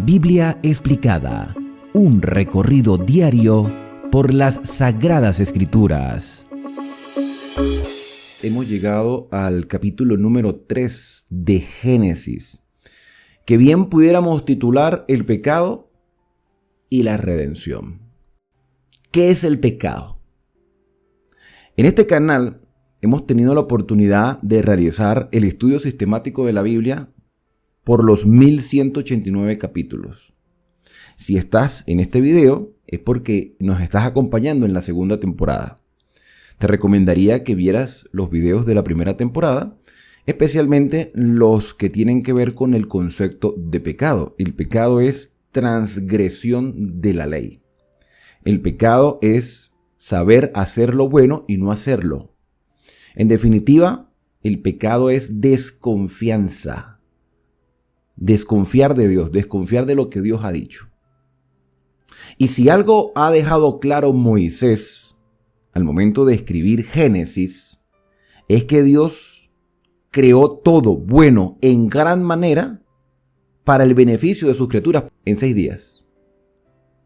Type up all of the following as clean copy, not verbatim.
Biblia explicada, un recorrido diario por las Sagradas Escrituras. Hemos llegado al capítulo número 3 de Génesis, que bien pudiéramos titular El pecado y la redención. ¿Qué es el pecado? En este canal hemos tenido la oportunidad de realizar el estudio sistemático de la Biblia por los 1189 capítulos. Si estás en este video es porque nos estás acompañando en la segunda temporada. Te recomendaría que vieras los videos de la primera temporada, especialmente los que tienen que ver con el concepto de pecado. El pecado es transgresión de la ley. El pecado es saber hacer lo bueno y no hacerlo. En definitiva, el pecado es desconfianza. Desconfiar de Dios, desconfiar de lo que Dios ha dicho. Y si algo ha dejado claro Moisés al momento de escribir Génesis, es que Dios creó todo bueno en gran manera para el beneficio de sus criaturas en 6 días.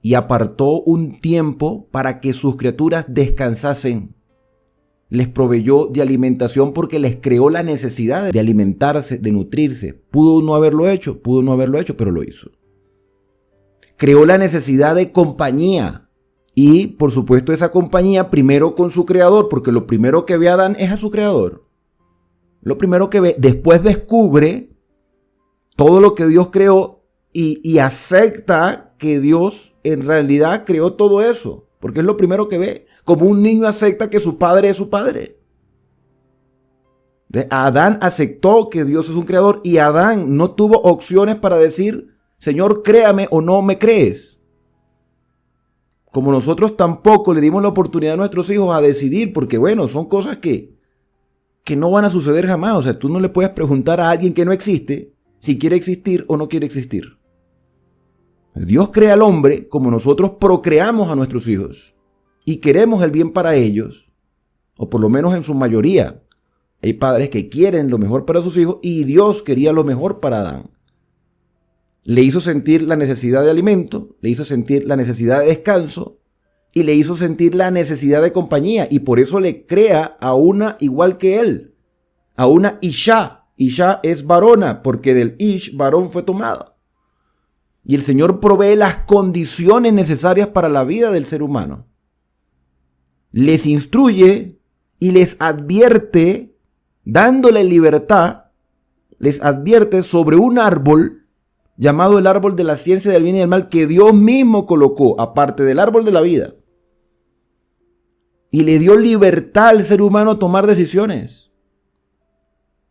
Y apartó un tiempo para que sus criaturas descansasen. Les proveyó de alimentación porque les creó la necesidad de alimentarse, de nutrirse. Pudo no haberlo hecho, pero lo hizo. Creó la necesidad de compañía. Y, por supuesto, esa compañía primero con su creador, porque lo primero que ve Adán es a su creador. Lo primero que ve, después descubre todo lo que Dios creó y acepta que Dios en realidad creó todo eso. Porque es lo primero que ve. Como un niño acepta que su padre es su padre. Adán aceptó que Dios es un creador y Adán no tuvo opciones para decir, Señor, créame o no me crees. Como nosotros tampoco le dimos la oportunidad a nuestros hijos a decidir, porque bueno, son cosas que no van a suceder jamás. O sea, tú no le puedes preguntar a alguien que no existe si quiere existir o no quiere existir. Dios crea al hombre como nosotros procreamos a nuestros hijos y queremos el bien para ellos, o por lo menos en su mayoría. Hay padres que quieren lo mejor para sus hijos y Dios quería lo mejor para Adán. Le hizo sentir la necesidad de alimento, le hizo sentir la necesidad de descanso y le hizo sentir la necesidad de compañía, y por eso le crea a una igual que él, a una Isha. Isha es varona porque del Ish varón fue tomada. Y el Señor provee las condiciones necesarias para la vida del ser humano. Les instruye y les advierte, dándole libertad, les advierte sobre un árbol llamado el árbol de la ciencia del bien y del mal que Dios mismo colocó, aparte del árbol de la vida. Y le dio libertad al ser humano a tomar decisiones.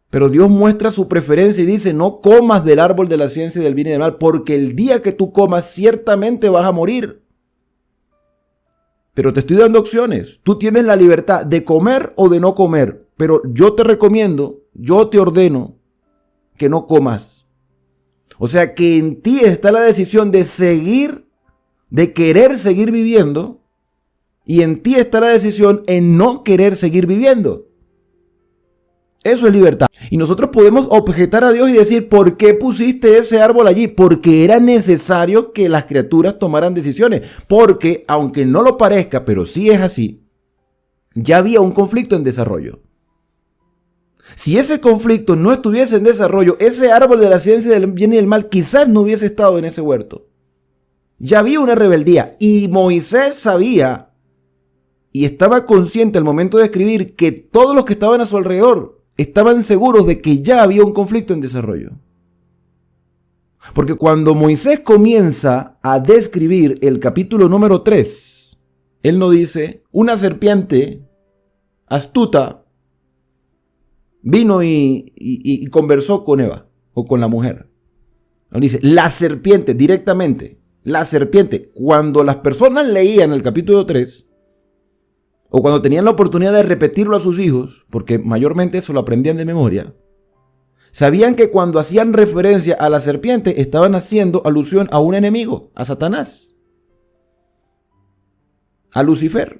Pero Dios muestra su preferencia y dice, no comas del árbol de la ciencia del bien y del mal, porque el día que tú comas ciertamente vas a morir. Pero te estoy dando opciones. Tú tienes la libertad de comer o de no comer, pero yo te recomiendo, yo te ordeno que no comas. O sea que en ti está la decisión de seguir, de querer seguir viviendo, y en ti está la decisión en no querer seguir viviendo. Eso es libertad. Y nosotros podemos objetar a Dios y decir, ¿por qué pusiste ese árbol allí? Porque era necesario que las criaturas tomaran decisiones. Porque, aunque no lo parezca, pero sí es así, ya había un conflicto en desarrollo. Si ese conflicto no estuviese en desarrollo, ese árbol de la ciencia del bien y del mal quizás no hubiese estado en ese huerto. Ya había una rebeldía. Y Moisés sabía y estaba consciente al momento de escribir que todos los que estaban a su alrededor estaban seguros de que ya había un conflicto en desarrollo. Porque cuando Moisés comienza a describir el capítulo número 3, él no dice, una serpiente astuta vino y conversó con Eva o con la mujer. Él dice, la serpiente, directamente, la serpiente. Cuando las personas leían el capítulo 3, o cuando tenían la oportunidad de repetirlo a sus hijos, porque mayormente eso lo aprendían de memoria, sabían que cuando hacían referencia a la serpiente estaban haciendo alusión a un enemigo, a Satanás, a Lucifer.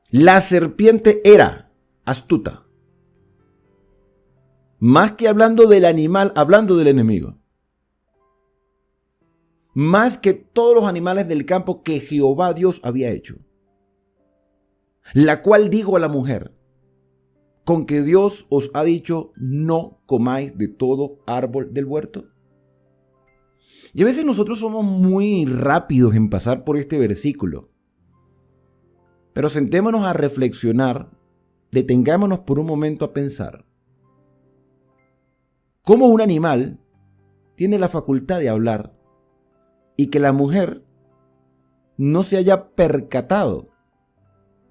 La serpiente era astuta. Más que hablando del animal, hablando del enemigo. más que todos los animales del campo que Jehová Dios había hecho. La cual dijo a la mujer, con que Dios os ha dicho, no comáis de todo árbol del huerto. Y a veces nosotros somos muy rápidos en pasar por este versículo. Pero sentémonos a reflexionar, detengámonos por un momento a pensar. ¿Cómo un animal tiene la facultad de hablar y que la mujer no se haya percatado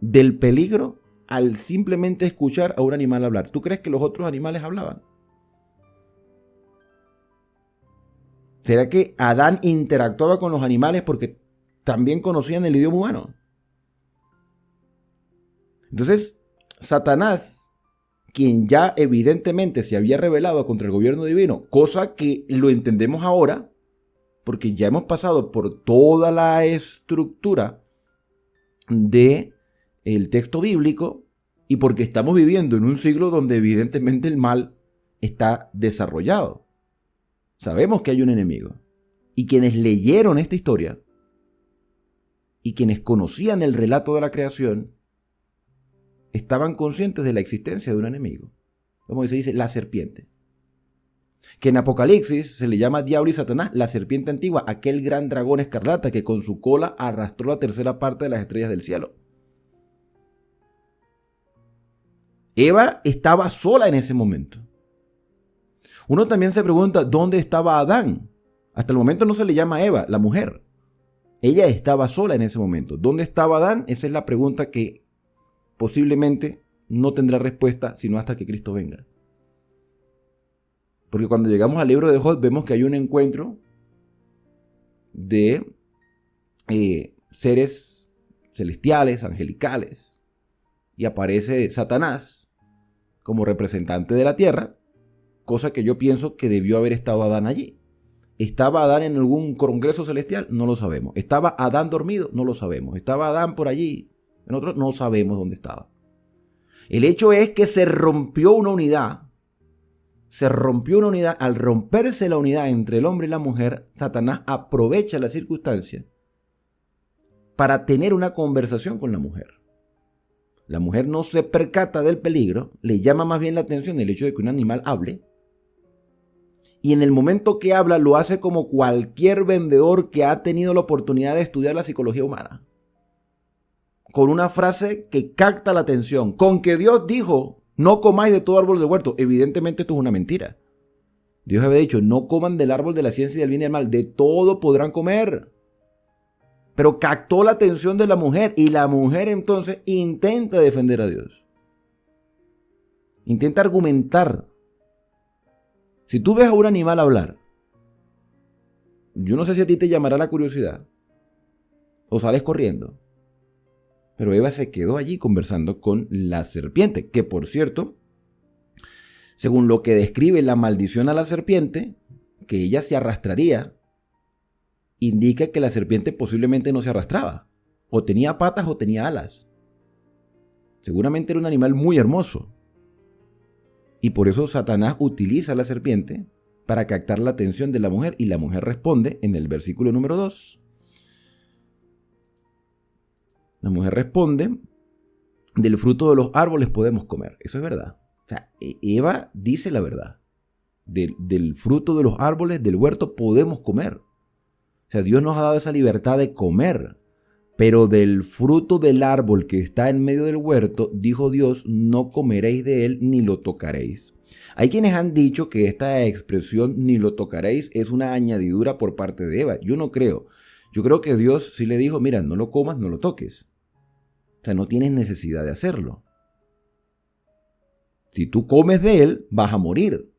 del peligro al simplemente escuchar a un animal hablar? ¿Tú crees que los otros animales hablaban? ¿Será que Adán interactuaba con los animales porque también conocían el idioma humano? Entonces, Satanás, quien ya evidentemente se había rebelado contra el gobierno divino, cosa que lo entendemos ahora, porque ya hemos pasado por toda la estructura del texto bíblico y porque estamos viviendo en un siglo donde evidentemente el mal está desarrollado. Sabemos que hay un enemigo. Y quienes leyeron esta historia y quienes conocían el relato de la creación estaban conscientes de la existencia de un enemigo. Como se dice, la serpiente. Que en Apocalipsis se le llama Diablo y Satanás, la serpiente antigua, aquel gran dragón escarlata que con su cola arrastró la tercera parte de las estrellas del cielo. Eva estaba sola en ese momento. Uno también se pregunta, ¿dónde estaba Adán? Hasta el momento no se le llama Eva, la mujer. Ella estaba sola en ese momento. ¿Dónde estaba Adán? Esa es la pregunta que posiblemente no tendrá respuesta sino hasta que Cristo venga. Porque cuando llegamos al libro de Job vemos que hay un encuentro de seres celestiales, angelicales, y aparece Satanás como representante de la tierra, cosa que yo pienso que debió haber estado Adán allí. ¿Estaba Adán en algún congreso celestial? No lo sabemos. ¿Estaba Adán dormido? No lo sabemos. ¿Estaba Adán por allí? En otro, no sabemos dónde estaba. El hecho es que se rompió una unidad. Se rompió una unidad. Al romperse la unidad entre el hombre y la mujer, Satanás aprovecha la circunstancia para tener una conversación con la mujer. La mujer no se percata del peligro, le llama más bien la atención el hecho de que un animal hable. Y en el momento que habla lo hace como cualquier vendedor que ha tenido la oportunidad de estudiar la psicología humana. Con una frase que capta la atención. Con que Dios dijo, no comáis de todo árbol del huerto. Evidentemente esto es una mentira. Dios había dicho, no coman del árbol de la ciencia y del bien y del mal. De todo podrán comer. Pero captó la atención de la mujer. Y la mujer entonces intenta defender a Dios. Intenta argumentar. Si tú ves a un animal hablar, yo no sé si a ti te llamará la curiosidad o sales corriendo. Pero Eva se quedó allí conversando con la serpiente, que por cierto, según lo que describe la maldición a la serpiente, que ella se arrastraría, indica que la serpiente posiblemente no se arrastraba, o tenía patas o tenía alas. Seguramente era un animal muy hermoso. Y por eso Satanás utiliza a la serpiente para captar la atención de la mujer, y la mujer responde en el versículo número 2. La mujer responde, del fruto de los árboles podemos comer. Eso es verdad. O sea, Eva dice la verdad. Del fruto de los árboles del huerto podemos comer. O sea, Dios nos ha dado esa libertad de comer. Pero del fruto del árbol que está en medio del huerto, dijo Dios, no comeréis de él ni lo tocaréis. Hay quienes han dicho que esta expresión ni lo tocaréis es una añadidura por parte de Eva. Yo no creo. Yo creo que Dios sí le dijo, mira, no lo comas, no lo toques. O sea, no tienes necesidad de hacerlo. Si tú comes de él, vas a morir.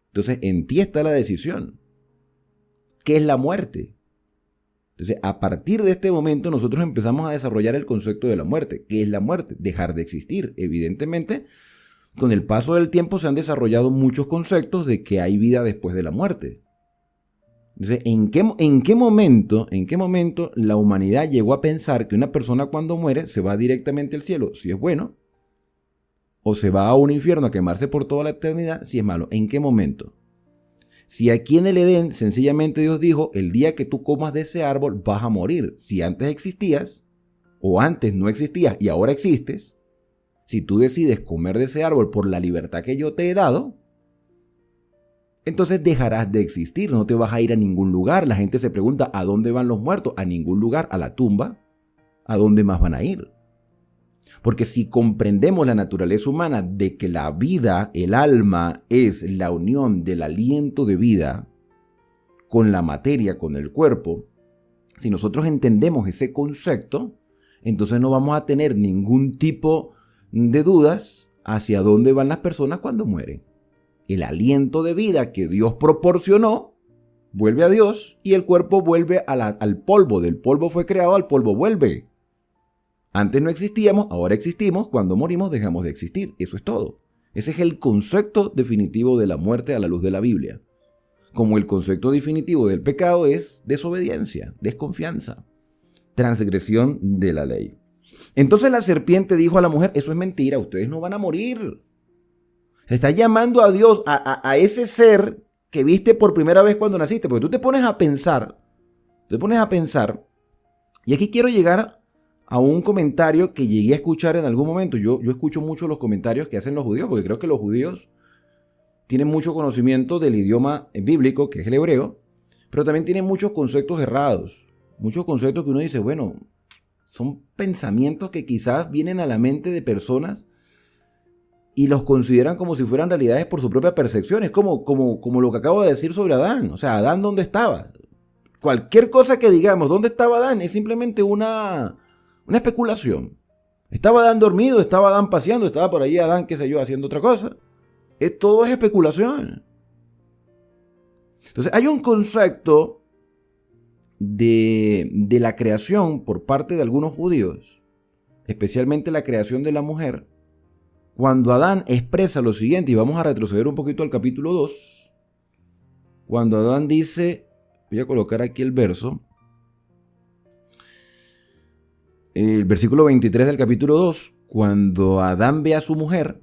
Entonces, en ti está la decisión. ¿Qué es la muerte? Entonces, a partir de este momento, nosotros empezamos a desarrollar el concepto de la muerte. ¿Qué es la muerte? Dejar de existir. Evidentemente, con el paso del tiempo se han desarrollado muchos conceptos de que hay vida después de la muerte. Entonces, ¿en qué momento la humanidad llegó a pensar que una persona cuando muere se va directamente al cielo, si es bueno, o se va a un infierno a quemarse por toda la eternidad, si es malo? ¿En qué momento? Si aquí en el Edén sencillamente Dios dijo, el día que tú comas de ese árbol vas a morir. Si antes existías o antes no existías y ahora existes, si tú decides comer de ese árbol por la libertad que yo te he dado, entonces dejarás de existir, no te vas a ir a ningún lugar. La gente se pregunta, ¿a dónde van los muertos? A ningún lugar, a la tumba. ¿A dónde más van a ir? Porque si comprendemos la naturaleza humana de que la vida, el alma, es la unión del aliento de vida con la materia, con el cuerpo, si nosotros entendemos ese concepto, entonces no vamos a tener ningún tipo de dudas hacia dónde van las personas cuando mueren. El aliento de vida que Dios proporcionó vuelve a Dios y el cuerpo vuelve al polvo. Del polvo fue creado, al polvo vuelve. Antes no existíamos, ahora existimos. Cuando morimos dejamos de existir. Eso es todo. Ese es el concepto definitivo de la muerte a la luz de la Biblia. Como el concepto definitivo del pecado es desobediencia, desconfianza, transgresión de la ley. Entonces la serpiente dijo a la mujer, eso es mentira, ustedes no van a morir. Se está llamando a Dios, a ese ser que viste por primera vez cuando naciste, porque tú te pones a pensar, y aquí quiero llegar a un comentario que llegué a escuchar en algún momento. Yo escucho mucho los comentarios que hacen los judíos, porque creo que los judíos tienen mucho conocimiento del idioma bíblico, que es el hebreo, pero también tienen muchos conceptos errados, muchos conceptos que uno dice, bueno, son pensamientos que quizás vienen a la mente de personas y los consideran como si fueran realidades por su propia percepción. Es como lo que acabo de decir sobre Adán. O sea, Adán, ¿dónde estaba? Cualquier cosa que digamos, ¿dónde estaba Adán? Es simplemente una especulación. ¿Estaba Adán dormido? ¿Estaba Adán paseando? ¿Estaba por ahí Adán, qué sé yo, haciendo otra cosa? Todo es especulación. Entonces, hay un concepto de la creación por parte de algunos judíos, especialmente la creación de la mujer, cuando Adán expresa lo siguiente, y vamos a retroceder un poquito al capítulo 2, cuando Adán dice, voy a colocar aquí el verso, el versículo 23 del capítulo 2, cuando Adán ve a su mujer,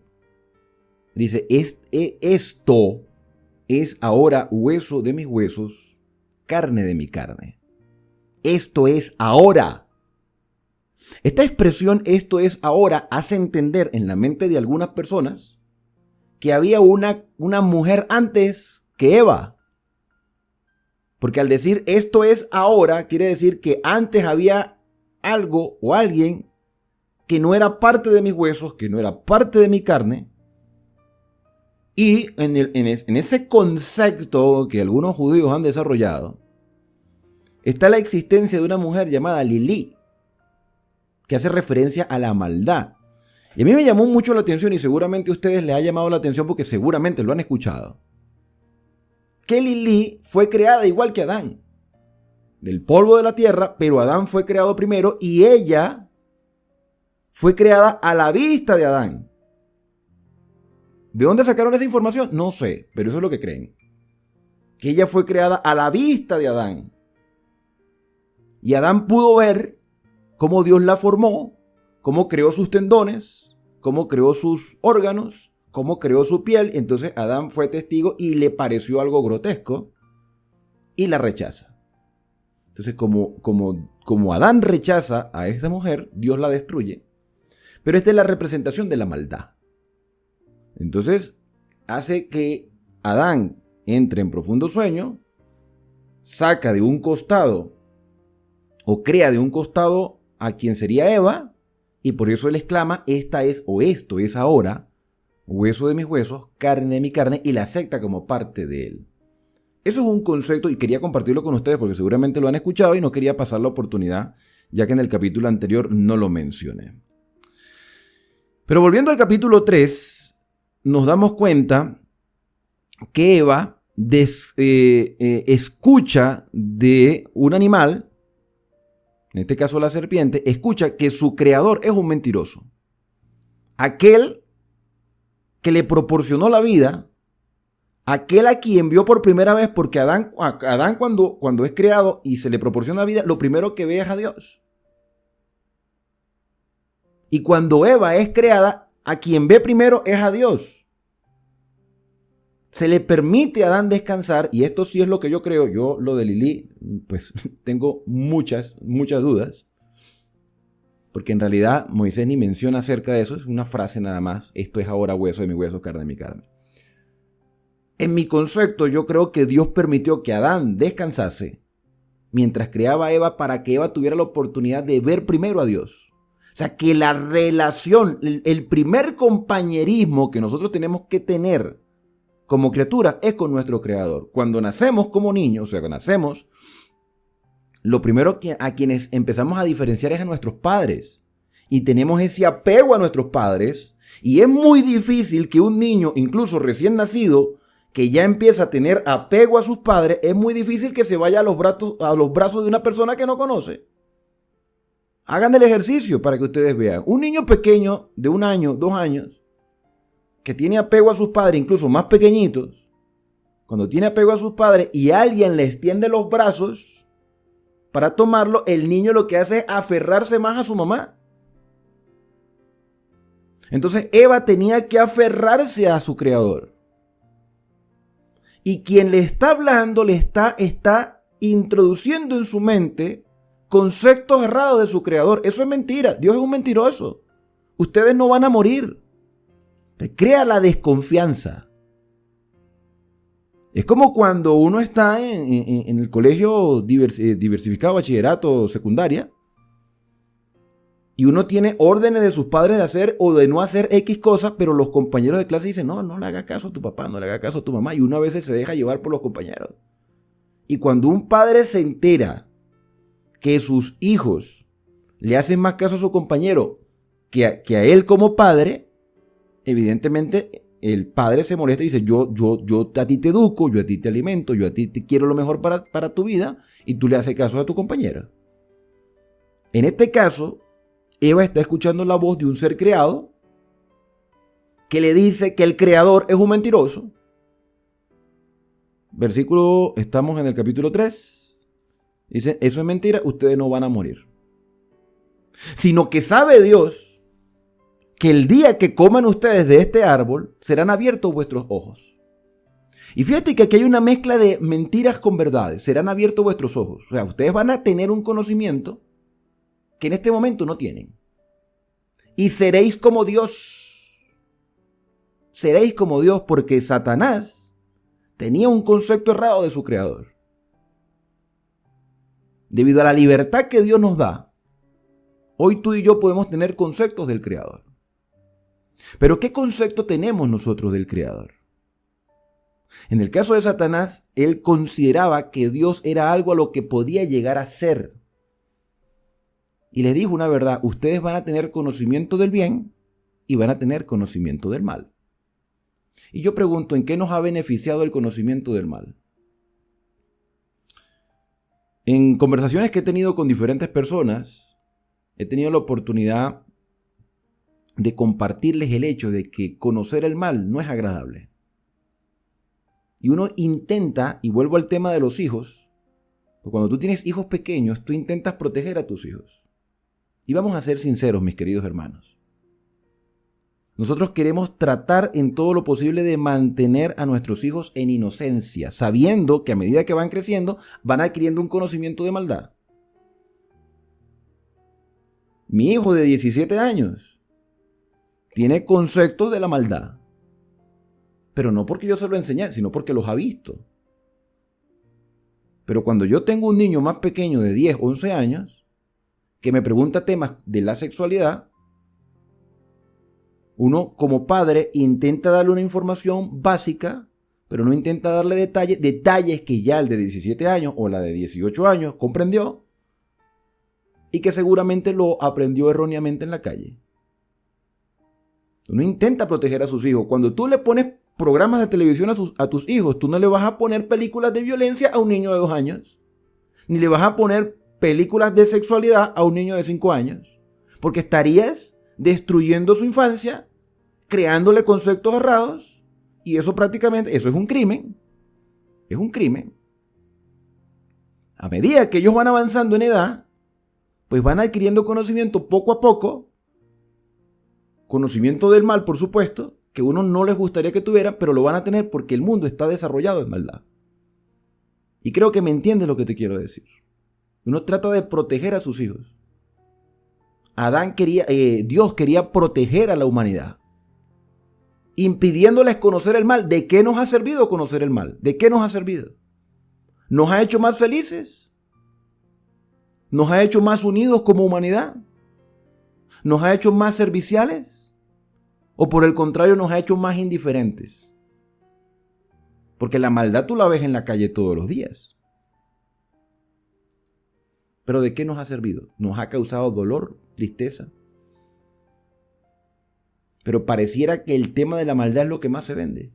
dice, esto es ahora hueso de mis huesos, carne de mi carne. Esto es ahora. Esta expresión, esto es ahora, hace entender en la mente de algunas personas que había una mujer antes que Eva. Porque al decir esto es ahora, quiere decir que antes había algo o alguien que no era parte de mis huesos, que no era parte de mi carne. Y en ese concepto que algunos judíos han desarrollado, está la existencia de una mujer llamada Lilí, que hace referencia a la maldad. Y a mí me llamó mucho la atención, y seguramente a ustedes les ha llamado la atención porque seguramente lo han escuchado, que Lilí fue creada igual que Adán, del polvo de la tierra, pero Adán fue creado primero y ella fue creada a la vista de Adán. ¿De dónde sacaron esa información? No sé, pero eso es lo que creen. Que ella fue creada a la vista de Adán. Y Adán pudo ver cómo Dios la formó, cómo creó sus tendones, cómo creó sus órganos, cómo creó su piel. Entonces Adán fue testigo y le pareció algo grotesco y la rechaza. Entonces como Adán rechaza a esta mujer, Dios la destruye. Pero esta es la representación de la maldad. Entonces hace que Adán entre en profundo sueño, saca de un costado o crea de un costado a quien sería Eva, y por eso él exclama, esta es o esto es ahora, hueso de mis huesos, carne de mi carne, y la acepta como parte de él. Eso es un concepto y quería compartirlo con ustedes porque seguramente lo han escuchado y no quería pasar la oportunidad, ya que en el capítulo anterior no lo mencioné. Pero volviendo al capítulo 3, nos damos cuenta que Eva escucha de un animal, en este caso la serpiente, escucha que su creador es un mentiroso. Aquel que le proporcionó la vida, aquel a quien vio por primera vez, porque Adán cuando es creado y se le proporciona vida, lo primero que ve es a Dios. Y cuando Eva es creada, a quien ve primero es a Dios. se le permite a Adán descansar, y esto sí es lo que yo creo. Yo lo de Lilí, pues tengo muchas dudas, porque en realidad Moisés ni menciona acerca de eso, es una frase nada más: esto es ahora hueso de mi hueso, carne de mi carne. En mi concepto, yo creo que Dios permitió que Adán descansase mientras creaba a Eva, para que Eva tuviera la oportunidad de ver primero a Dios. O sea, que la relación, el primer compañerismo que nosotros tenemos que tener como criatura es con nuestro Creador. Cuando nacemos como niños, o sea, cuando nacemos, lo primero a quienes empezamos a diferenciar es a nuestros padres. Y tenemos ese apego a nuestros padres. Y es muy difícil que un niño, incluso recién nacido, que ya empieza a tener apego a sus padres, es muy difícil que se vaya a los brazos de una persona que no conoce. Hagan el ejercicio para que ustedes vean. Un niño pequeño de 1 año, 2 años, que tiene apego a sus padres, incluso más pequeñitos, cuando tiene apego a sus padres y alguien le extiende los brazos para tomarlo, el niño lo que hace es aferrarse más a su mamá. Entonces Eva tenía que aferrarse a su Creador. Y quien le está hablando le está introduciendo en su mente conceptos errados de su Creador. Eso es mentira. Dios es un mentiroso. Ustedes no van a morir. Te crea la desconfianza. Es como cuando uno está en el colegio diversificado, bachillerato, secundaria, y uno tiene órdenes de sus padres de hacer o de no hacer X cosas, pero los compañeros de clase dicen: no le haga caso a tu papá, no le haga caso a tu mamá, y uno a veces se deja llevar por los compañeros. Y cuando un padre se entera que sus hijos le hacen más caso a su compañero que a él como padre, evidentemente el padre se molesta y dice: yo a ti te educo, yo a ti te alimento, yo a ti te quiero lo mejor para tu vida, y tú le haces caso a tu compañera. En este caso, Eva está escuchando la voz de un ser creado que le dice que el Creador es un mentiroso. Estamos en el capítulo 3. Dice: eso es mentira, ustedes no van a morir. Sino que sabe Dios que el día que coman ustedes de este árbol, serán abiertos vuestros ojos. Y fíjate que aquí hay una mezcla de mentiras con verdades. Serán abiertos vuestros ojos. O sea, ustedes van a tener un conocimiento que en este momento no tienen. Y seréis como Dios. Seréis como Dios, porque Satanás tenía un concepto errado de su Creador. Debido a la libertad que Dios nos da, hoy tú y yo podemos tener conceptos del Creador. Pero ¿qué concepto tenemos nosotros del Creador? En el caso de Satanás, él consideraba que Dios era algo a lo que podía llegar a ser. Y les dijo una verdad: ustedes van a tener conocimiento del bien y van a tener conocimiento del mal. Y yo pregunto: ¿en qué nos ha beneficiado el conocimiento del mal? En conversaciones que he tenido con diferentes personas, he tenido la oportunidad de compartirles el hecho de que conocer el mal no es agradable. Y uno intenta, y vuelvo al tema de los hijos, porque cuando tú tienes hijos pequeños, tú intentas proteger a tus hijos. Y vamos a ser sinceros, mis queridos hermanos. Nosotros queremos tratar en todo lo posible de mantener a nuestros hijos en inocencia, sabiendo que a medida que van creciendo, van adquiriendo un conocimiento de maldad. Mi hijo de 17 años tiene conceptos de la maldad. Pero no porque yo se lo enseñé, sino porque los ha visto. Pero cuando yo tengo un niño más pequeño de 10, 11 años, que me pregunta temas de la sexualidad, uno como padre intenta darle una información básica, pero no intenta darle detalles que ya el de 17 años o la de 18 años comprendió y que seguramente lo aprendió erróneamente en la calle. Uno intenta proteger a sus hijos. Cuando tú le pones programas de televisión a tus hijos, tú no le vas a poner películas de violencia a un niño de 2 años, ni le vas a poner películas de sexualidad a un niño de 5 años, porque estarías destruyendo su infancia, creándole conceptos errados, y eso es un crimen. Es un crimen. A medida que ellos van avanzando en edad, pues van adquiriendo conocimiento poco a poco, conocimiento del mal, por supuesto, que uno no les gustaría que tuvieran, pero lo van a tener porque el mundo está desarrollado en maldad. Y creo que me entiendes lo que te quiero decir. Uno trata de proteger a sus hijos. Dios quería proteger a la humanidad, impidiéndoles conocer el mal. ¿De qué nos ha servido conocer el mal? ¿De qué nos ha servido? ¿Nos ha hecho más felices? ¿Nos ha hecho más unidos como humanidad? ¿Nos ha hecho más serviciales? ¿O por el contrario nos ha hecho más indiferentes? Porque la maldad tú la ves en la calle todos los días. ¿Pero de qué nos ha servido? Nos ha causado dolor, tristeza. Pero pareciera que el tema de la maldad es lo que más se vende.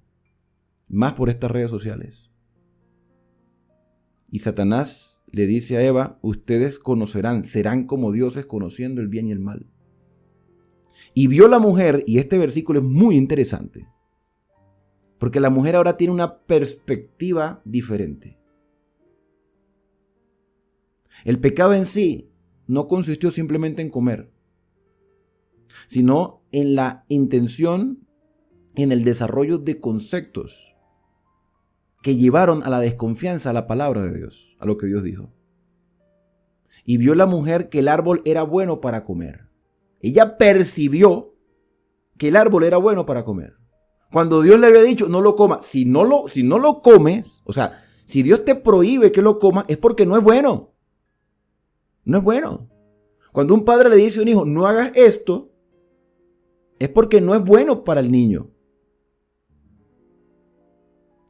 Más por estas redes sociales. Y Satanás le dice a Eva, ustedes conocerán, serán como dioses conociendo el bien y el mal. Y vio la mujer, y este versículo es muy interesante, porque la mujer ahora tiene una perspectiva diferente. El pecado en sí no consistió simplemente en comer, sino en la intención, en el desarrollo de conceptos que llevaron a la desconfianza a la palabra de Dios, a lo que Dios dijo. Y vio la mujer que el árbol era bueno para comer. Ella percibió que el árbol era bueno para comer. Cuando Dios le había dicho, no lo comas. Si no lo comes, o sea, si Dios te prohíbe que lo comas, es porque no es bueno. No es bueno. Cuando un padre le dice a un hijo, no hagas esto, es porque no es bueno para el niño.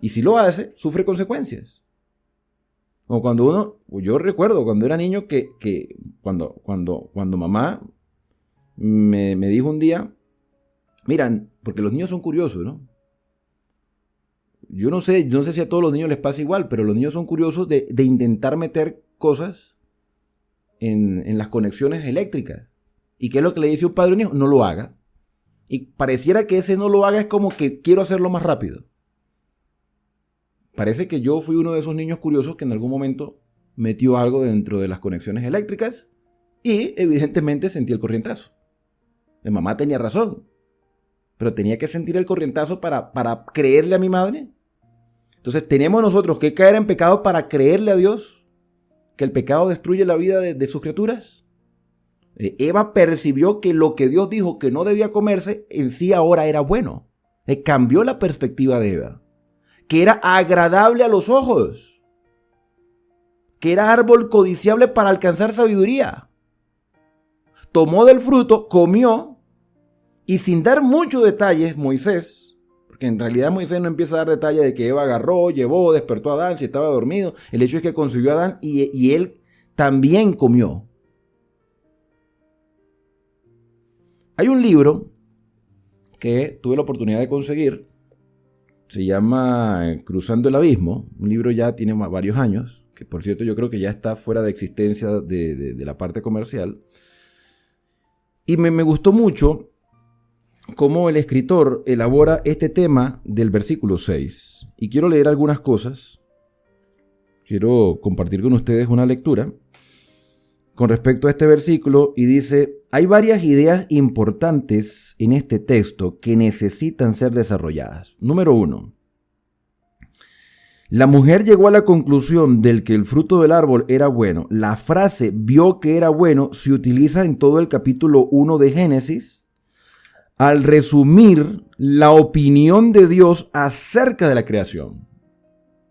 Y si lo hace, sufre consecuencias. Como cuando yo recuerdo cuando era niño cuando mamá me dijo un día, miran, porque los niños son curiosos, ¿no? Yo no sé si a todos los niños les pasa igual, pero los niños son curiosos de intentar meter cosas en las conexiones eléctricas. ¿Y qué es lo que le dice un padre a un hijo? No lo haga. Y pareciera que ese no lo haga es como que quiero hacerlo más rápido. Parece que yo fui uno de esos niños curiosos que en algún momento metió algo dentro de las conexiones eléctricas y evidentemente sentí el corrientazo. Mi mamá tenía razón, pero tenía que sentir el corrientazo para creerle a mi madre. Entonces tenemos nosotros que caer en pecado para creerle a Dios que el pecado destruye la vida de sus criaturas. Eva percibió que lo que Dios dijo que no debía comerse en sí ahora era bueno. Cambió la perspectiva de Eva, que era agradable a los ojos, que era árbol codiciable para alcanzar sabiduría. Tomó del fruto, comió, y sin dar muchos detalles, Moisés, porque en realidad Moisés no empieza a dar detalles de que Eva agarró, llevó, despertó a Adán si estaba dormido. El hecho es que concibió a Adán y él también comió. Hay un libro que tuve la oportunidad de conseguir, se llama Cruzando el Abismo, un libro ya tiene varios años, que por cierto yo creo que ya está fuera de existencia de la parte comercial. Y me gustó mucho cómo el escritor elabora este tema del versículo 6. Y quiero leer algunas cosas. Quiero compartir con ustedes una lectura con respecto a este versículo y dice, hay varias ideas importantes en este texto que necesitan ser desarrolladas. Número 1. La mujer llegó a la conclusión del que el fruto del árbol era bueno. La frase vio que era bueno se utiliza en todo el capítulo 1 de Génesis al resumir la opinión de Dios acerca de la creación.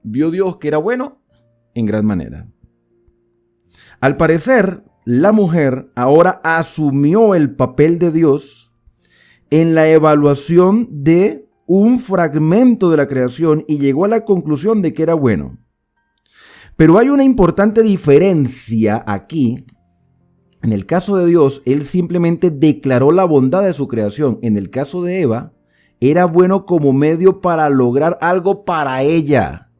¿Vio Dios que era bueno? En gran manera. Al parecer, la mujer ahora asumió el papel de Dios en la evaluación de un fragmento de la creación y llegó a la conclusión de que era bueno. Pero hay una importante diferencia aquí. En el caso de Dios, Él simplemente declaró la bondad de su creación. En el caso de Eva, era bueno como medio para lograr algo para ella.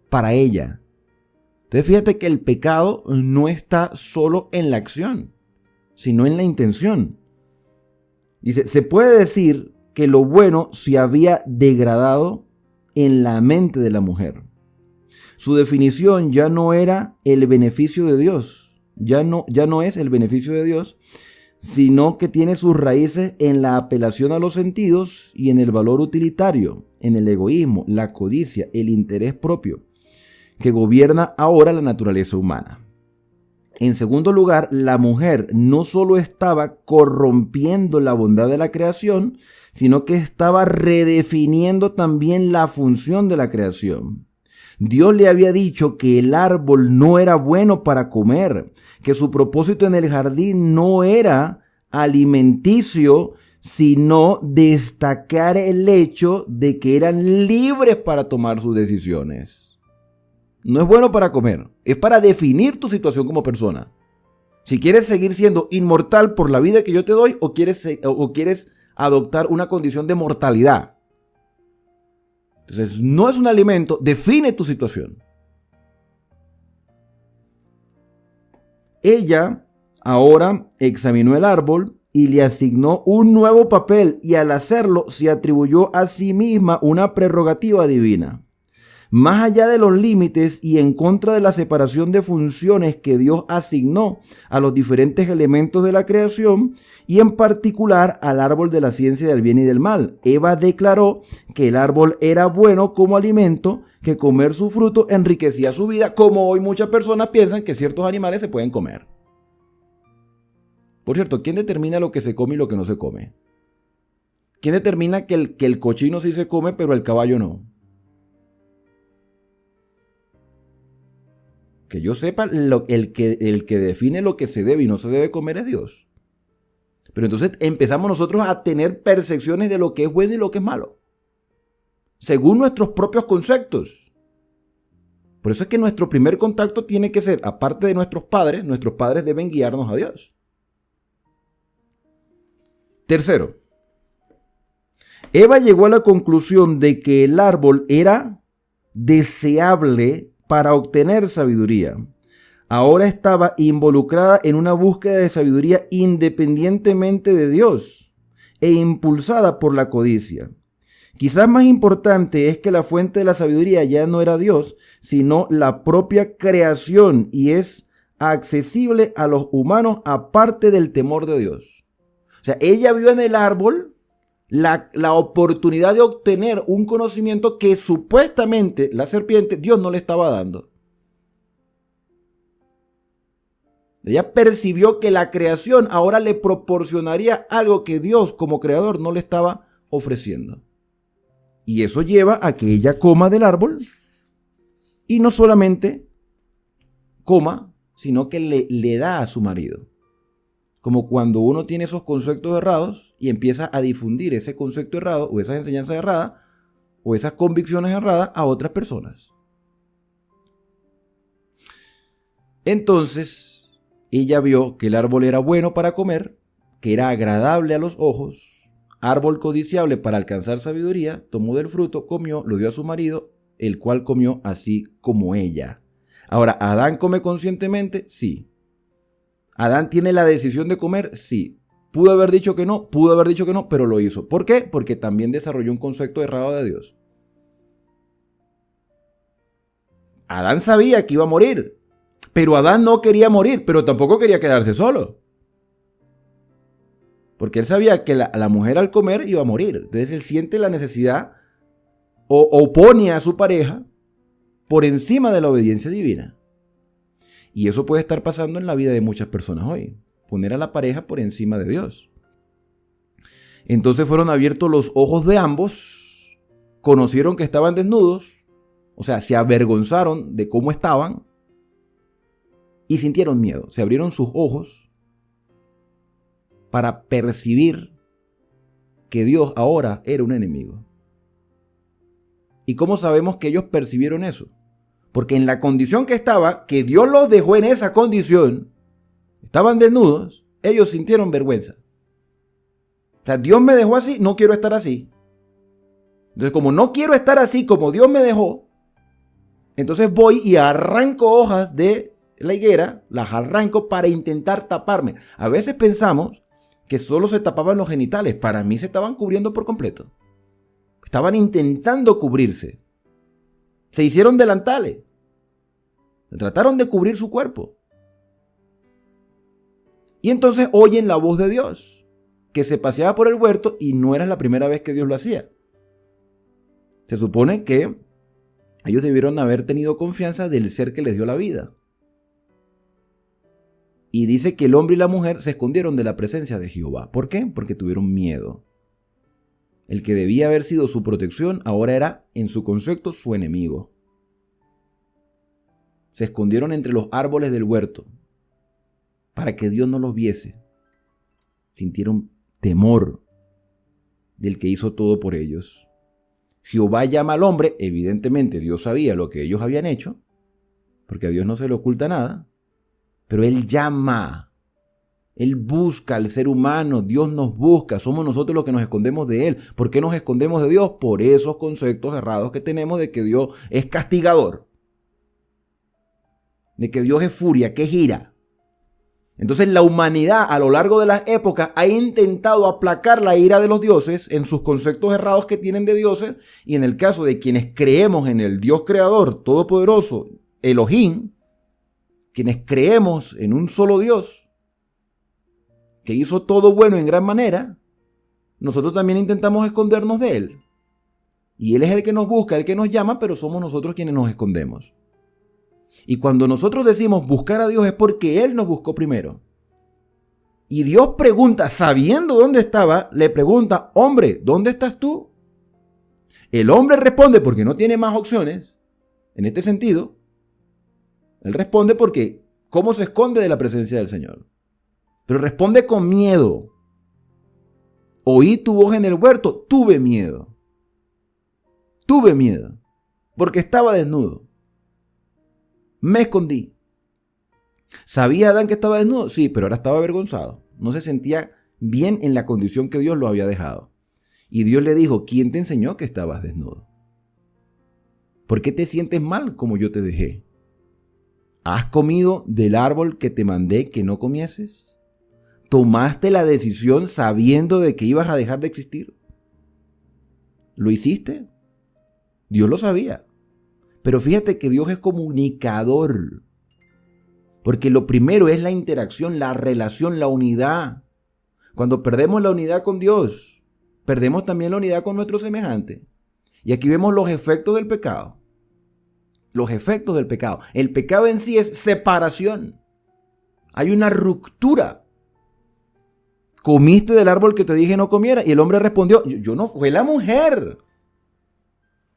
Para ella. Entonces fíjate que el pecado no está solo en la acción, sino en la intención. Dice, se puede decir que lo bueno se había degradado en la mente de la mujer. Su definición ya no era el beneficio de Dios, ya no es el beneficio de Dios, sino que tiene sus raíces en la apelación a los sentidos y en el valor utilitario, en el egoísmo, la codicia, el interés propio, que gobierna ahora la naturaleza humana. En segundo lugar, la mujer no solo estaba corrompiendo la bondad de la creación, sino que estaba redefiniendo también la función de la creación. Dios le había dicho que el árbol no era bueno para comer, que su propósito en el jardín no era alimenticio, sino destacar el hecho de que eran libres para tomar sus decisiones. No es bueno para comer, es para definir tu situación como persona. Si quieres seguir siendo inmortal por la vida que yo te doy o quieres adoptar una condición de mortalidad. Entonces, no es un alimento, define tu situación. Ella ahora examinó el árbol y le asignó un nuevo papel, y al hacerlo se atribuyó a sí misma una prerrogativa divina. Más allá de los límites y en contra de la separación de funciones que Dios asignó a los diferentes elementos de la creación, y en particular al árbol de la ciencia del bien y del mal, Eva declaró que el árbol era bueno como alimento, que comer su fruto enriquecía su vida, como hoy muchas personas piensan que ciertos animales se pueden comer. Por cierto, ¿quién determina lo que se come y lo que no se come? ¿Quién determina que el cochino sí se come pero el caballo no? Que yo sepa, el que define lo que se debe y no se debe comer es Dios. Pero entonces empezamos nosotros a tener percepciones de lo que es bueno y lo que es malo, según nuestros propios conceptos. Por eso es que nuestro primer contacto tiene que ser, aparte de nuestros padres deben guiarnos a Dios. Tercero, Eva llegó a la conclusión de que el árbol era deseable para obtener sabiduría. Ahora estaba involucrada en una búsqueda de sabiduría independientemente de Dios e impulsada por la codicia. Quizás más importante es que la fuente de la sabiduría ya no era Dios, sino la propia creación, y es accesible a los humanos aparte del temor de Dios. O sea, ella vio en el árbol la oportunidad de obtener un conocimiento que supuestamente la serpiente, Dios no le estaba dando. Ella percibió que la creación ahora le proporcionaría algo que Dios como creador no le estaba ofreciendo. Y eso lleva a que ella coma del árbol, y no solamente coma, sino que le da a su marido. Como cuando uno tiene esos conceptos errados y empieza a difundir ese concepto errado o esas enseñanzas erradas o esas convicciones erradas a otras personas. Entonces, ella vio que el árbol era bueno para comer, que era agradable a los ojos, árbol codiciable para alcanzar sabiduría, tomó del fruto, comió, lo dio a su marido, el cual comió así como ella. Ahora, ¿Adán come conscientemente? Sí. ¿Adán tiene la decisión de comer? Sí. ¿Pudo haber dicho que no? Pudo haber dicho que no, pero lo hizo. ¿Por qué? Porque también desarrolló un concepto errado de Dios. Adán sabía que iba a morir, pero Adán no quería morir, pero tampoco quería quedarse solo. Porque él sabía que la mujer al comer iba a morir. Entonces él siente la necesidad o opone a su pareja por encima de la obediencia divina. Y eso puede estar pasando en la vida de muchas personas hoy. Poner a la pareja por encima de Dios. Entonces fueron abiertos los ojos de ambos. Conocieron que estaban desnudos. O sea, se avergonzaron de cómo estaban. Y sintieron miedo. Se abrieron sus ojos para percibir que Dios ahora era un enemigo. ¿Y cómo sabemos que ellos percibieron eso? Porque en la condición que estaba, que Dios los dejó en esa condición, estaban desnudos, ellos sintieron vergüenza. O sea, Dios me dejó así, no quiero estar así. Entonces, como no quiero estar así como Dios me dejó, entonces voy y arranco hojas de la higuera, las arranco para intentar taparme. A veces pensamos que solo se tapaban los genitales, para mí se estaban cubriendo por completo. Estaban intentando cubrirse. Se hicieron delantales. Trataron de cubrir su cuerpo. Y entonces oyen la voz de Dios, que se paseaba por el huerto y no era la primera vez que Dios lo hacía. Se supone que ellos debieron haber tenido confianza del ser que les dio la vida. Y dice que el hombre y la mujer se escondieron de la presencia de Jehová. ¿Por qué? Porque tuvieron miedo. El que debía haber sido su protección ahora era, en su concepto, su enemigo. Se escondieron entre los árboles del huerto para que Dios no los viese. Sintieron temor del que hizo todo por ellos. Jehová llama al hombre, evidentemente Dios sabía lo que ellos habían hecho, porque a Dios no se le oculta nada, pero Él llama, Él busca al ser humano, Dios nos busca, somos nosotros los que nos escondemos de Él. ¿Por qué nos escondemos de Dios? Por esos conceptos errados que tenemos de que Dios es castigador, de que Dios es furia, que es ira. Entonces la humanidad a lo largo de las épocas ha intentado aplacar la ira de los dioses en sus conceptos errados que tienen de dioses, y en el caso de quienes creemos en el Dios creador todopoderoso, Elohim, quienes creemos en un solo Dios que hizo todo bueno en gran manera, nosotros también intentamos escondernos de Él. Y Él es el que nos busca, el que nos llama, pero somos nosotros quienes nos escondemos. Y cuando nosotros decimos buscar a Dios es porque Él nos buscó primero. Y Dios pregunta, sabiendo dónde estaba, le pregunta, hombre, ¿dónde estás tú? El hombre responde porque no tiene más opciones. En este sentido, él responde porque ¿cómo se esconde de la presencia del Señor? Pero responde con miedo. Oí tu voz en el huerto, tuve miedo. Tuve miedo, porque estaba desnudo. Me escondí. ¿Sabía Adán que estaba desnudo? Sí, pero ahora estaba avergonzado. No se sentía bien en la condición que Dios lo había dejado. Y Dios le dijo, ¿quién te enseñó que estabas desnudo? ¿Por qué te sientes mal como yo te dejé? ¿Has comido del árbol que te mandé que no comieses? ¿Tomaste la decisión sabiendo de que ibas a dejar de existir? ¿Lo hiciste? Dios lo sabía. Pero fíjate que Dios es comunicador. Porque lo primero es la interacción, la relación, la unidad. Cuando perdemos la unidad con Dios, perdemos también la unidad con nuestro semejante. Y aquí vemos los efectos del pecado. Los efectos del pecado. El pecado en sí es separación. Hay una ruptura. ¿Comiste del árbol que te dije no comiera? Y el hombre respondió, yo no, fue la mujer.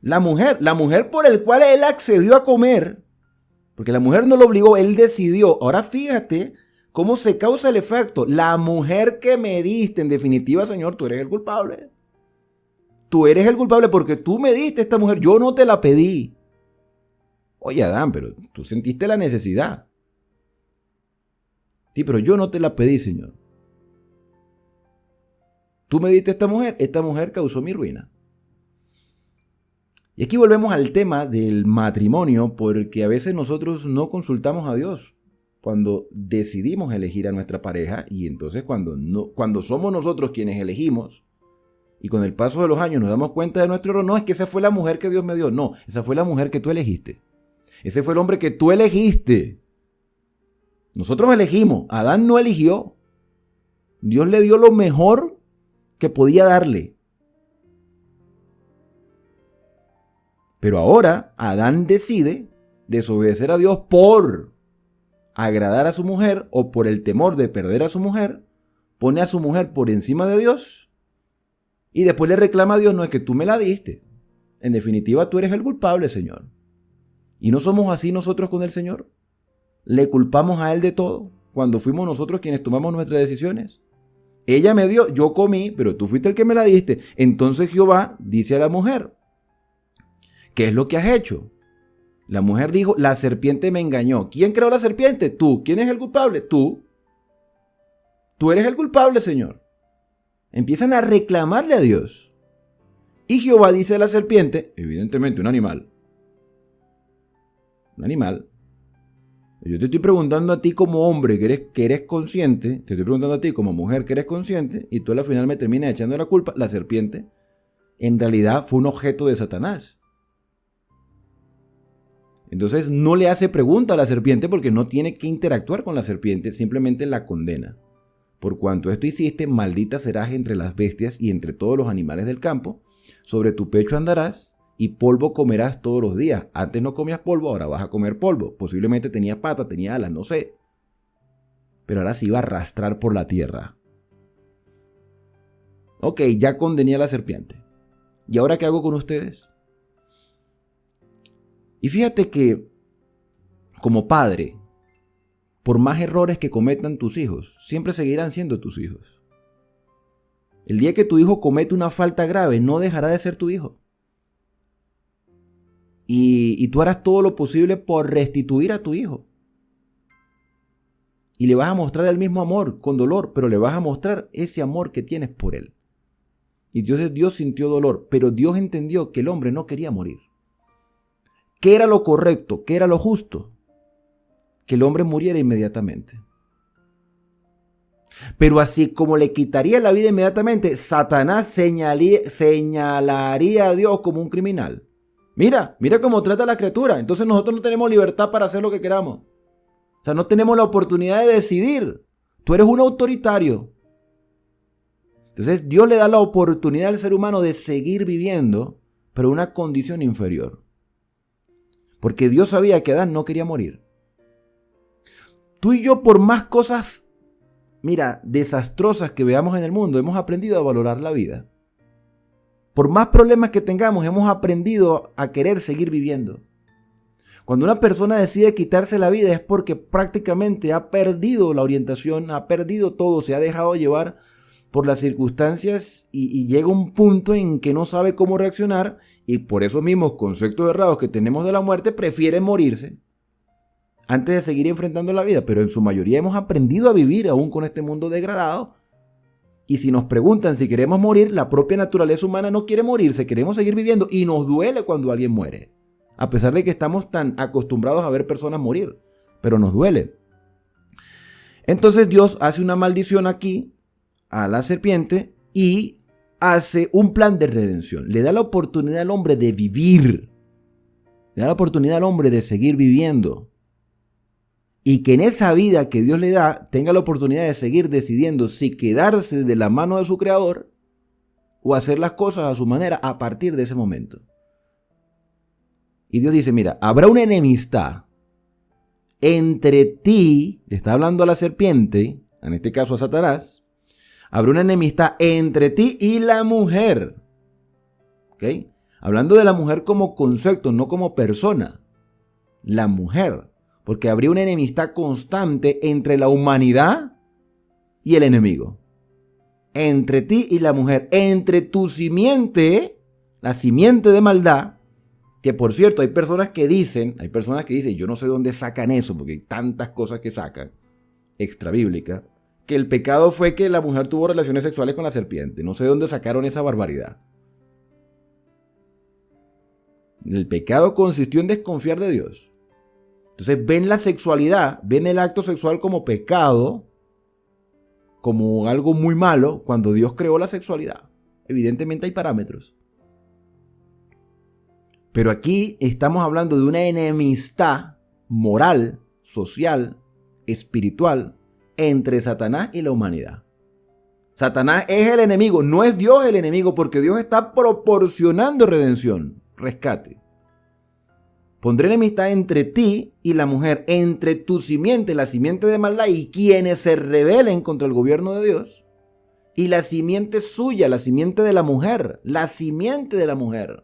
La mujer por el cual él accedió a comer, porque la mujer no lo obligó, él decidió. Ahora fíjate cómo se causa el efecto. La mujer que me diste, en definitiva, Señor, tú eres el culpable. Tú eres el culpable porque tú me diste esta mujer, yo no te la pedí. Oye, Adán, pero tú sentiste la necesidad. Sí, pero yo no te la pedí, Señor. Tú me diste esta mujer causó mi ruina. Y aquí volvemos al tema del matrimonio, porque a veces nosotros no consultamos a Dios cuando decidimos elegir a nuestra pareja, y entonces cuando somos nosotros quienes elegimos y con el paso de los años nos damos cuenta de nuestro error, no es que esa fue la mujer que Dios me dio, no, esa fue la mujer que tú elegiste. Ese fue el hombre que tú elegiste. Nosotros elegimos, Adán no eligió. Dios le dio lo mejor que podía darle. Pero ahora Adán decide desobedecer a Dios por agradar a su mujer o por el temor de perder a su mujer. Pone a su mujer por encima de Dios y después le reclama a Dios, no es que tú me la diste. En definitiva, tú eres el culpable, Señor. ¿Y no somos así nosotros con el Señor? ¿Le culpamos a Él de todo cuando fuimos nosotros quienes tomamos nuestras decisiones? Ella me dio, yo comí, pero tú fuiste el que me la diste. Entonces Jehová dice a la mujer, ¿qué es lo que has hecho? La mujer dijo, la serpiente me engañó. ¿Quién creó la serpiente? Tú. ¿Quién es el culpable? Tú. Tú eres el culpable, Señor. Empiezan a reclamarle a Dios. Y Jehová dice a la serpiente, evidentemente un animal. Un animal. Yo te estoy preguntando a ti como hombre que eres consciente, te estoy preguntando a ti como mujer que eres consciente, y tú al final me terminas echando la culpa. La serpiente en realidad fue un objeto de Satanás. Entonces no le hace pregunta a la serpiente porque no tiene que interactuar con la serpiente, simplemente la condena. Por cuanto esto hiciste, maldita serás entre las bestias y entre todos los animales del campo. Sobre tu pecho andarás y polvo comerás todos los días. Antes no comías polvo, ahora vas a comer polvo. Posiblemente tenía patas, tenía alas, no sé. Pero ahora se iba a arrastrar por la tierra. Ok, ya condené a la serpiente. ¿Y ahora qué hago con ustedes? Y fíjate que, como padre, por más errores que cometan tus hijos, siempre seguirán siendo tus hijos. El día que tu hijo comete una falta grave, no dejará de ser tu hijo. Y tú harás todo lo posible por restituir a tu hijo. Y le vas a mostrar el mismo amor, con dolor, pero le vas a mostrar ese amor que tienes por él. Y entonces Dios sintió dolor, pero Dios entendió que el hombre no quería morir. ¿Qué era lo correcto? ¿Qué era lo justo? Que el hombre muriera inmediatamente. Pero así como le quitaría la vida inmediatamente, Satanás señalaría a Dios como un criminal. Mira cómo trata a la criatura. Entonces nosotros no tenemos libertad para hacer lo que queramos. O sea, no tenemos la oportunidad de decidir. Tú eres un autoritario. Entonces Dios le da la oportunidad al ser humano de seguir viviendo, pero en una condición inferior. Porque Dios sabía que Adán no quería morir. Tú y yo, por más cosas, desastrosas que veamos en el mundo, hemos aprendido a valorar la vida. Por más problemas que tengamos, hemos aprendido a querer seguir viviendo. Cuando una persona decide quitarse la vida es porque prácticamente ha perdido la orientación, ha perdido todo, se ha dejado llevar por las circunstancias y llega un punto en que no sabe cómo reaccionar y por esos mismos conceptos errados que tenemos de la muerte prefiere morirse antes de seguir enfrentando la vida. Pero en su mayoría hemos aprendido a vivir aún con este mundo degradado. Y si nos preguntan si queremos morir, la propia naturaleza humana no quiere morirse, queremos seguir viviendo y nos duele cuando alguien muere. A pesar de que estamos tan acostumbrados a ver personas morir, pero nos duele. Entonces Dios hace una maldición aquí a la serpiente y hace un plan de redención. Le da la oportunidad al hombre de vivir. Le da la oportunidad al hombre de seguir viviendo. Y que en esa vida que Dios le da, tenga la oportunidad de seguir decidiendo si quedarse de la mano de su creador o hacer las cosas a su manera a partir de ese momento. Y Dios dice, mira, habrá una enemistad entre ti, le está hablando a la serpiente, en este caso a Satanás, habrá una enemistad entre ti y la mujer. ¿Ok? Hablando de la mujer como concepto, no como persona. La mujer. Porque habría una enemistad constante entre la humanidad y el enemigo. Entre ti y la mujer. Entre tu simiente, la simiente de maldad. Que por cierto, hay personas que dicen, yo no sé dónde sacan eso, porque hay tantas cosas que sacan, extrabíblicas, que el pecado fue que la mujer tuvo relaciones sexuales con la serpiente. No sé de dónde sacaron esa barbaridad. El pecado consistió en desconfiar de Dios. Entonces ven la sexualidad, ven el acto sexual como pecado, como algo muy malo, cuando Dios creó la sexualidad. Evidentemente hay parámetros. Pero aquí estamos hablando de una enemistad moral, social, espiritual, entre Satanás y la humanidad. Satanás es el enemigo, no es Dios el enemigo, porque Dios está proporcionando redención, rescate. Pondré enemistad entre ti y la mujer, entre tu simiente, la simiente de maldad, y quienes se rebelen contra el gobierno de Dios, y la simiente suya, la simiente de la mujer, la simiente de la mujer.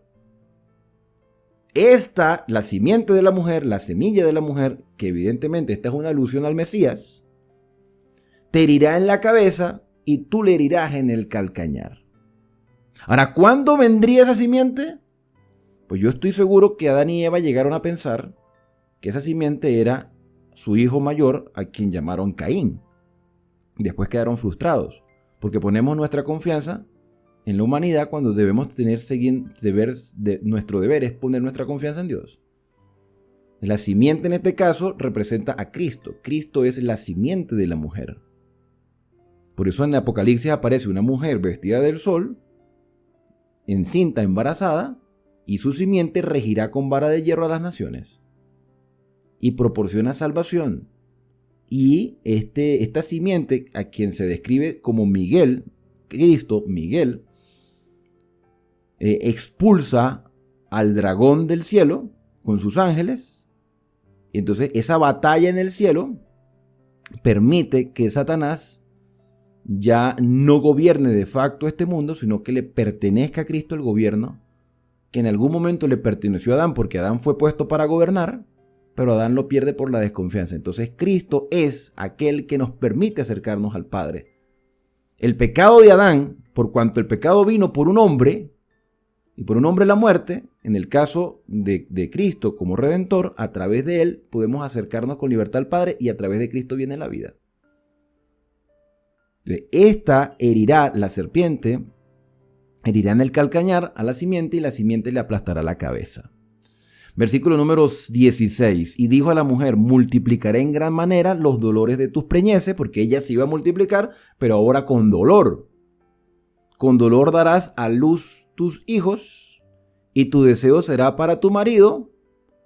La simiente de la mujer, la semilla de la mujer, que evidentemente esta es una alusión al Mesías, te herirá en la cabeza y tú le herirás en el calcañar. Ahora, ¿cuándo vendría esa simiente? Pues yo estoy seguro que Adán y Eva llegaron a pensar que esa simiente era su hijo mayor, a quien llamaron Caín. Después quedaron frustrados, porque ponemos nuestra confianza en la humanidad cuando nuestro deber es poner nuestra confianza en Dios. La simiente en este caso representa a Cristo. Cristo es la simiente de la mujer. Por eso en el Apocalipsis aparece una mujer vestida del sol, encinta, embarazada, y su simiente regirá con vara de hierro a las naciones. Y proporciona salvación. Y esta simiente, a quien se describe como Miguel, Cristo, Miguel, expulsa al dragón del cielo con sus ángeles. Entonces esa batalla en el cielo permite que Satanás ya no gobierne de facto este mundo, sino que le pertenezca a Cristo el gobierno, que en algún momento le perteneció a Adán, porque Adán fue puesto para gobernar, pero Adán lo pierde por la desconfianza. Entonces Cristo es aquel que nos permite acercarnos al Padre. El pecado de Adán, por cuanto el pecado vino por un hombre, y por un hombre la muerte, en el caso de Cristo como Redentor, a través de él podemos acercarnos con libertad al Padre, y a través de Cristo viene la vida. Entonces, esta herirá la serpiente, herirá en el calcañar a la simiente, y la simiente le aplastará la cabeza. Versículo número 16. Y dijo a la mujer: multiplicaré en gran manera los dolores de tus preñeces, porque ella se iba a multiplicar, pero ahora con dolor. Con dolor darás a luz tus hijos, y tu deseo será para tu marido,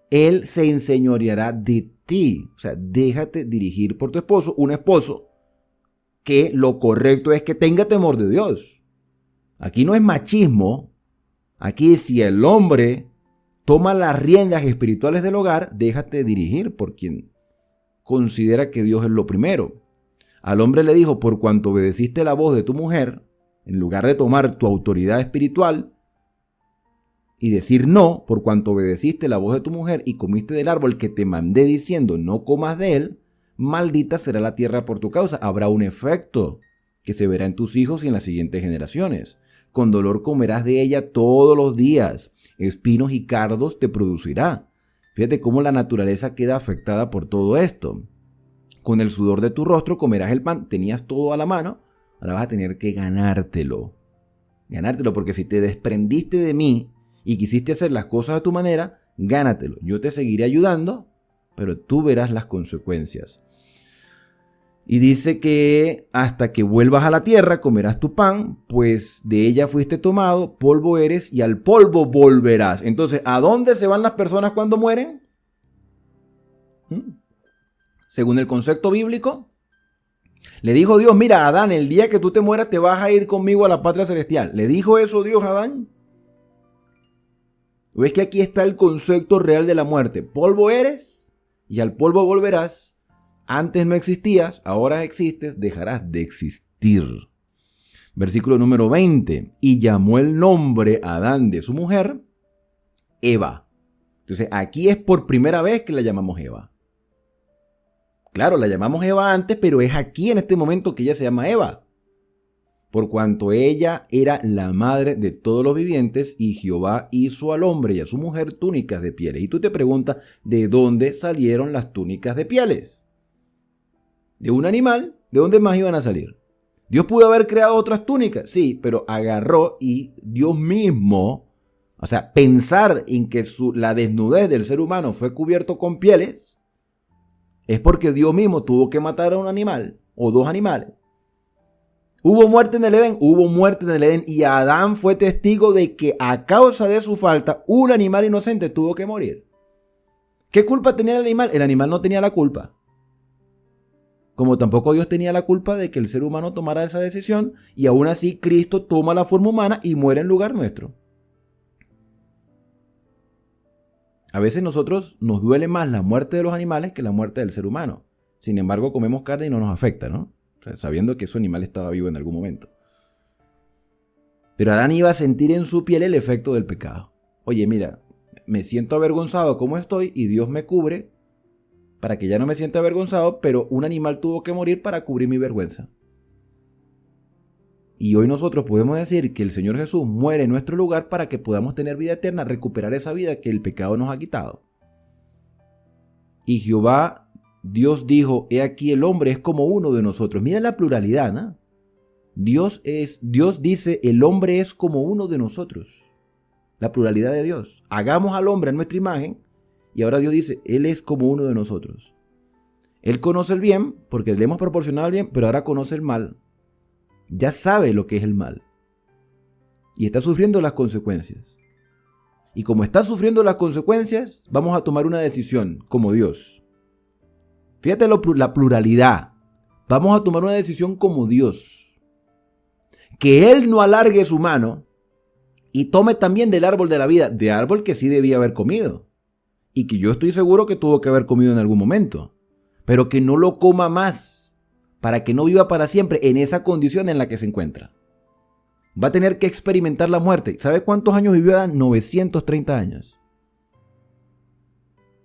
él se enseñoreará de ti. O sea, déjate dirigir por tu esposo, un esposo que lo correcto es que tenga temor de Dios. Aquí no es machismo. Aquí, si el hombre toma las riendas espirituales del hogar, déjate dirigir por quien considera que Dios es lo primero. Al hombre le dijo: por cuanto obedeciste la voz de tu mujer, en lugar de tomar tu autoridad espiritual y decir no, por cuanto obedeciste la voz de tu mujer y comiste del árbol que te mandé diciendo no comas de él, maldita será la tierra por tu causa. Habrá un efecto que se verá en tus hijos y en las siguientes generaciones. Con dolor comerás de ella todos los días, espinos y cardos te producirá. Fíjate cómo la naturaleza queda afectada por todo esto. Con el sudor de tu rostro comerás el pan. Tenías todo a la mano, ahora vas a tener que ganártelo. Ganártelo, porque si te desprendiste de mí y quisiste hacer las cosas a tu manera, gánatelo. Yo te seguiré ayudando, pero tú verás las consecuencias. Y dice que hasta que vuelvas a la tierra comerás tu pan, pues de ella fuiste tomado, polvo eres y al polvo volverás. Entonces, ¿a dónde se van las personas cuando mueren? Según el concepto bíblico, le dijo Dios: mira, Adán, el día que tú te mueras te vas a ir conmigo a la patria celestial. ¿Le dijo eso Dios a Adán? ¿O es que aquí está el concepto real de la muerte? Polvo eres y al polvo volverás. Antes no existías, ahora existes, dejarás de existir. Versículo número 20. Y llamó el nombre a Adán de su mujer Eva. Entonces aquí es por primera vez que la llamamos Eva. Claro, la llamamos Eva antes, pero es aquí en este momento que ella se llama Eva. Por cuanto ella era la madre de todos los vivientes, y Jehová hizo al hombre y a su mujer túnicas de pieles. Y tú te preguntas, ¿de dónde salieron las túnicas de pieles? ¿De un animal? ¿De dónde más iban a salir? ¿Dios pudo haber creado otras túnicas? Sí, pero agarró y Dios mismo, o sea, pensar en que la desnudez del ser humano fue cubierto con pieles, es porque Dios mismo tuvo que matar a un animal o dos animales. ¿Hubo muerte en el Edén? Hubo muerte en el Edén, y Adán fue testigo de que a causa de su falta un animal inocente tuvo que morir. ¿Qué culpa tenía el animal? El animal no tenía la culpa. Como tampoco Dios tenía la culpa de que el ser humano tomara esa decisión, y aún así Cristo toma la forma humana y muere en lugar nuestro. A veces nosotros nos duele más la muerte de los animales que la muerte del ser humano. Sin embargo, comemos carne y no nos afecta, ¿no? O sea, sabiendo que ese animal estaba vivo en algún momento. Pero Adán iba a sentir en su piel el efecto del pecado. Oye, mira, me siento avergonzado como estoy y Dios me cubre para que ya no me sienta avergonzado, pero un animal tuvo que morir para cubrir mi vergüenza. Y hoy nosotros podemos decir que el Señor Jesús muere en nuestro lugar para que podamos tener vida eterna, recuperar esa vida que el pecado nos ha quitado. Y Jehová, Dios dijo: he aquí el hombre es como uno de nosotros. Mira la pluralidad, ¿no? Dios dice: el hombre es como uno de nosotros. La pluralidad de Dios. Hagamos al hombre a nuestra imagen. Y ahora Dios dice: él es como uno de nosotros. Él conoce el bien porque le hemos proporcionado el bien, pero ahora conoce el mal. Ya sabe lo que es el mal. Y está sufriendo las consecuencias. Y como está sufriendo las consecuencias, vamos a tomar una decisión como Dios. Fíjate la pluralidad. Vamos a tomar una decisión como Dios. Que Él no alargue su mano y tome también del árbol de la vida, de árbol que sí debía haber comido. Y que yo estoy seguro que tuvo que haber comido en algún momento. Pero que no lo coma más, para que no viva para siempre en esa condición en la que se encuentra. Va a tener que experimentar la muerte. ¿Sabe cuántos años vivió Adán? 930 años.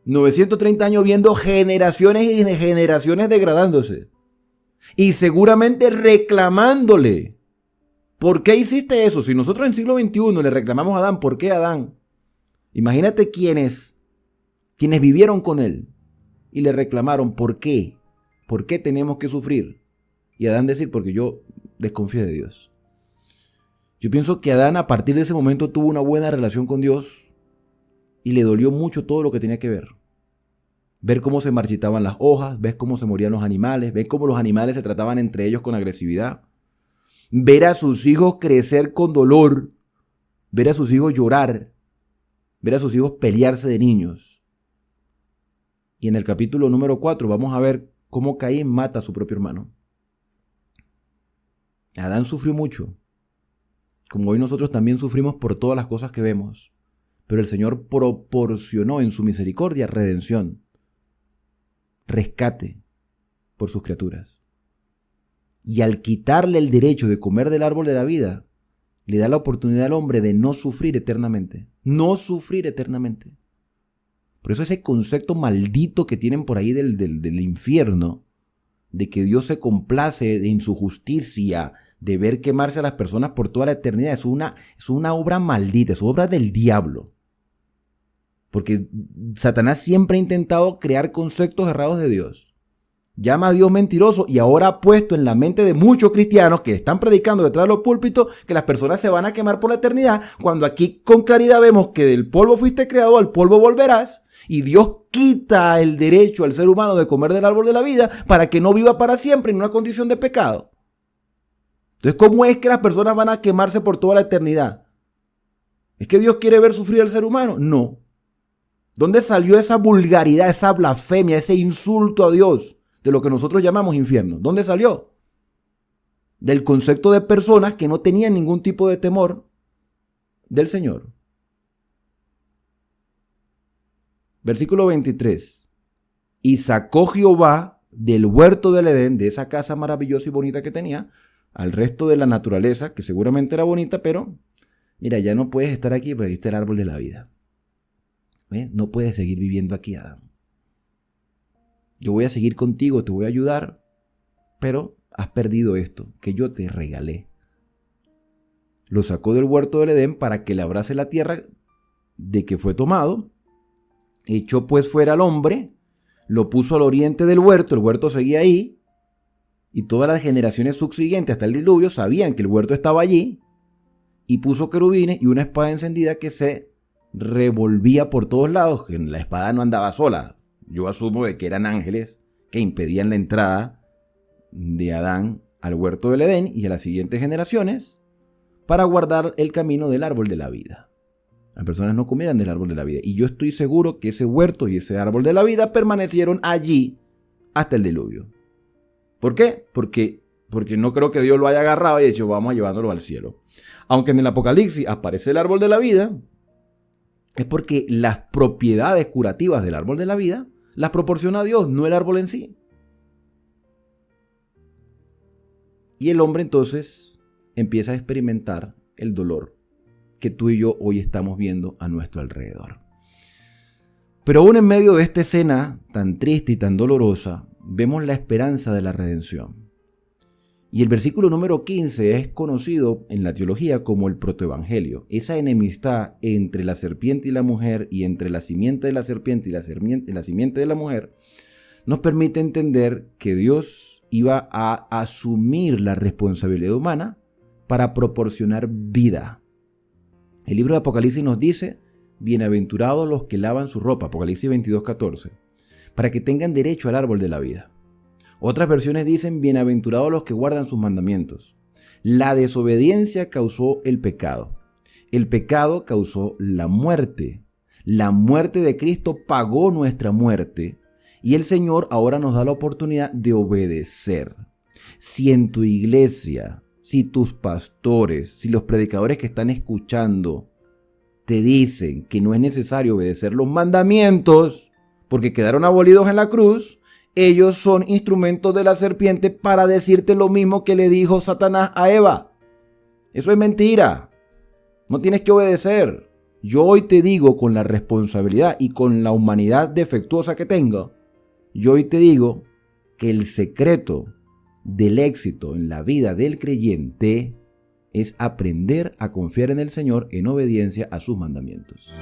930 años viendo generaciones y generaciones degradándose. Y seguramente reclamándole. ¿Por qué hiciste eso? Si nosotros en el siglo XXI le reclamamos a Adán, ¿por qué Adán? Imagínate quienes vivieron con él y le reclamaron, ¿por qué? ¿Por qué tenemos que sufrir? Y Adán decir, porque yo desconfío de Dios. Yo pienso que Adán a partir de ese momento tuvo una buena relación con Dios y le dolió mucho todo lo que tenía que ver. Ver cómo se marchitaban las hojas, ver cómo se morían los animales, ver cómo los animales se trataban entre ellos con agresividad. Ver a sus hijos crecer con dolor, ver a sus hijos llorar, ver a sus hijos pelearse de niños. Y en el capítulo número 4 vamos a ver cómo Caín mata a su propio hermano. Adán sufrió mucho, como hoy nosotros también sufrimos por todas las cosas que vemos, pero el Señor proporcionó en su misericordia redención, rescate por sus criaturas. Y al quitarle el derecho de comer del árbol de la vida, le da la oportunidad al hombre de no sufrir eternamente. No sufrir eternamente. Por eso ese concepto maldito que tienen por ahí del infierno, de que Dios se complace en su justicia, de ver quemarse a las personas por toda la eternidad, es una obra maldita, es obra del diablo. Porque Satanás siempre ha intentado crear conceptos errados de Dios. Llama a Dios mentiroso y ahora ha puesto en la mente de muchos cristianos que están predicando detrás de los púlpitos que las personas se van a quemar por la eternidad, cuando aquí con claridad vemos que del polvo fuiste creado, al polvo volverás, y Dios quita el derecho al ser humano de comer del árbol de la vida para que no viva para siempre en una condición de pecado. Entonces, ¿cómo es que las personas van a quemarse por toda la eternidad? ¿Es que Dios quiere ver sufrir al ser humano? No. ¿Dónde salió esa vulgaridad, esa blasfemia, ese insulto a Dios de lo que nosotros llamamos infierno? ¿Dónde salió? Del concepto de personas que no tenían ningún tipo de temor del Señor. Versículo 23. Y sacó Jehová del huerto del Edén, de esa casa maravillosa y bonita que tenía, al resto de la naturaleza, que seguramente era bonita, pero mira, ya no puedes estar aquí porque aquí está el árbol de la vida. No puedes seguir viviendo aquí, Adán. Yo voy a seguir contigo, te voy a ayudar, pero has perdido esto que yo te regalé. Lo sacó del huerto del Edén para que labrase la tierra de que fue tomado. Echó pues fuera al hombre, lo puso al oriente del huerto, el huerto seguía ahí, y todas las generaciones subsiguientes hasta el diluvio sabían que el huerto estaba allí, y puso querubines y una espada encendida que se revolvía por todos lados, que la espada no andaba sola. Yo asumo de que eran ángeles que impedían la entrada de Adán al huerto del Edén y a las siguientes generaciones para guardar el camino del árbol de la vida. Las personas no comieran del árbol de la vida. Y yo estoy seguro que ese huerto y ese árbol de la vida permanecieron allí hasta el diluvio. ¿Por qué? Porque no creo que Dios lo haya agarrado y dicho, vamos a llevándolo al cielo. Aunque en el Apocalipsis aparece el árbol de la vida, es porque las propiedades curativas del árbol de la vida las proporciona Dios, no el árbol en sí. Y el hombre entonces empieza a experimentar el dolor que tú y yo hoy estamos viendo a nuestro alrededor. Pero aún en medio de esta escena tan triste y tan dolorosa, vemos la esperanza de la redención. Y el versículo número 15 es conocido en la teología como el protoevangelio. Esa enemistad entre la serpiente y la mujer, y entre la simiente de la serpiente y la simiente de la mujer, nos permite entender que Dios iba a asumir la responsabilidad humana para proporcionar vida. El libro de Apocalipsis nos dice, bienaventurados los que lavan su ropa, Apocalipsis 22:14, para que tengan derecho al árbol de la vida. Otras versiones dicen, bienaventurados los que guardan sus mandamientos. La desobediencia causó el pecado. El pecado causó la muerte. La muerte de Cristo pagó nuestra muerte Y el Señor ahora nos da la oportunidad de obedecer. Si en tu iglesia, si tus pastores, si los predicadores que están escuchando te dicen que no es necesario obedecer los mandamientos porque quedaron abolidos en la cruz, ellos son instrumentos de la serpiente para decirte lo mismo que le dijo Satanás a Eva. Eso es mentira. No tienes que obedecer. Yo hoy te digo, con la responsabilidad y con la humanidad defectuosa que tengo, yo hoy te digo que el secreto del éxito en la vida del creyente es aprender a confiar en el Señor en obediencia a sus mandamientos.